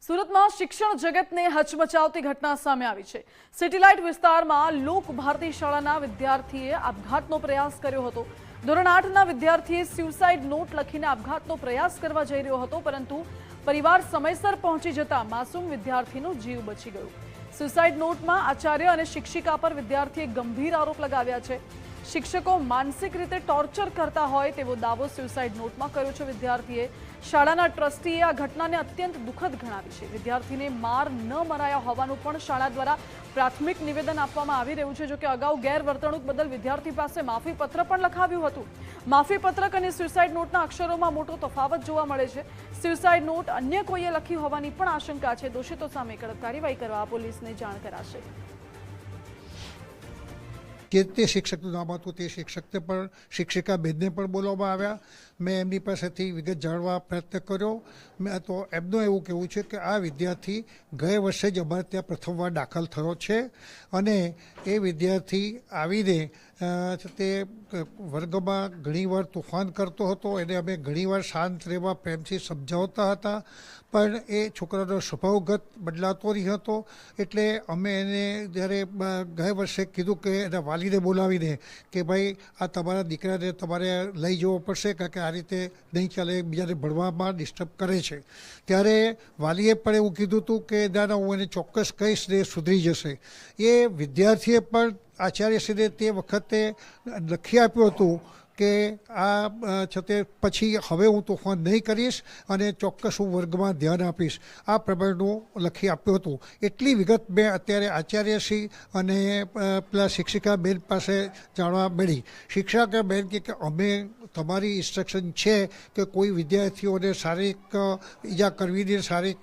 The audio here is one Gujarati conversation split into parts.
સુરતમાં શિક્ષણ જગતને હચમચાવતી ઘટના સામે આવી છે। સિટીલાઇટ વિસ્તારમાં લોક ભારતી શાળાના વિદ્યાર્થીએ આપઘાતનો પ્રયાસ કર્યો હતો। ધોરણ 8ના વિદ્યાર્થીએ સ્યુસાઇડ નોટ લખીને આપઘાતનો પ્રયાસ કરવા જઈ રહ્યો હતો, પરંતુ પરિવાર સમયસર પહોંચી જતા માસૂમ વિદ્યાર્થીનો જીવ બચી ગયો। સ્યુસાઇડ નોટમાં આચાર્ય અને શિક્ષિકા પર વિદ્યાર્થીએ ગંભીર આરોપ લગાવ્યા છે। શિક્ષકો માનસિક રીતે ટોર્ચર કરતા હોય તેવો દાવો સ્યુસાઇડ નોટમાં કર્યો છે। વિદ્યાર્થીએ શાળાના ટ્રસ્ટીએ આ ઘટનાને અત્યંત દુઃખદ ગણાવી છે। વિદ્યાર્થીને માર ન મરાયા હોવાનું પણ શાળા દ્વારા પ્રાથમિક નિવેદન આપવામાં આવી રહ્યું છે। જો કે અગાઉ ગેરવર્તણૂક બદલ વિદ્યાર્થી પાસે માફીપત્ર પણ લખાવ્યું હતું। માફીપત્રક અને સ્યુસાઇડ નોટના અક્ષરોમાં મોટો તફાવત જોવા મળે છે। સ્યુસાઇડ નોટ અન્ય કોઈએ લખી હોવાની પણ આશંકા છે। દોષિતો સામે કડક કાર્યવાહી કરવા પોલીસને જાણ કરાશે। તે શિક્ષકનું નામ હતું તે શિક્ષકને પણ શિક્ષિકા બેનને પણ બોલાવવામાં આવ્યા। મેં એમની પાસેથી વિગત જાણવા પ્રયત્ન કર્યો। મેં તો એમનું એવું કહેવું છે કે આ વિદ્યાર્થી ગયા વર્ષે જ અમારે ત્યાં પ્રથમવાર દાખલ થયો છે અને એ વિદ્યાર્થી આવીને તે વર્ગમાં ઘણીવાર તોફાન કરતો હતો। એને અમે ઘણીવાર શાંત રહેવા પ્રેમથી સમજાવતા હતા, પણ એ છોકરાનો સ્વભાવગત બદલાતો નહીં હતો। એટલે અમે એને જ્યારે ગયા વર્ષે કીધું કે એના વાલીને બોલાવીને કે ભાઈ આ તમારા દીકરાને તમારે લઈ જવો પડશે, કારણ કે આ રીતે નહીં ચાલે, બીજાને ભણવામાં ડિસ્ટર્બ કરે છે। ત્યારે વાલીએ પણ એવું કીધું હતું કે ના હું એને ચોક્કસ કહીશ ને સુધરી જશે। એ વિદ્યાર્થીએ પણ આચાર્યશ્રીને તે વખતે લખી આપ્યું હતું કે આ છતે પછી હવે હું તોફાન નહીં કરીશ અને ચોક્કસ હું વર્ગમાં ધ્યાન આપીશ, આ પ્રમાણેનું લખી આપ્યું હતું। એટલી વિગત મેં અત્યારે આચાર્યશ્રી અને પેલા શિક્ષિકા બેન પાસે જાણવા મળી। શિક્ષિકા બેન કે અમે તમારી ઇન્સ્ટ્રક્શન છે કે કોઈ વિદ્યાર્થીઓને શારીરિક ઈજા કરવી નહીં, શારીરિક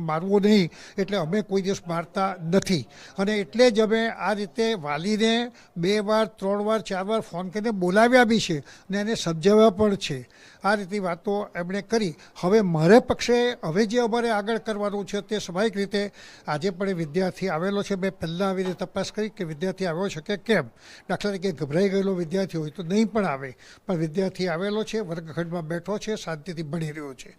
મારવો નહીં, એટલે અમે કોઈ દિવસ મારતા નથી। અને એટલે જ અમે આ રીતે વાલીને 2 વાર 3 વાર 4 વાર ફોન કરીને બોલાવ્યા બી છે ને એને સમજાવ્યા પણ છે। આ રીતે વાતો એમણે કરી। હવે મારે પક્ષે હવે જે અમારે આગળ કરવાનું છે તે સ્વાભાવિક રીતે આજે પણ એ વિદ્યાર્થી આવેલો છે। મેં પહેલાં આવીને તપાસ કરી કે વિદ્યાર્થી આવ્યો છે કે કેમ। દાખલા તરીકે ગભરાઈ ગયેલો વિદ્યાર્થી હોય તો નહીં પણ આવે, પણ વિદ્યાર્થી આવેલો છે, વર્ગખંડમાં બેઠો છે, શાંતિથી ભણી રહ્યો છે।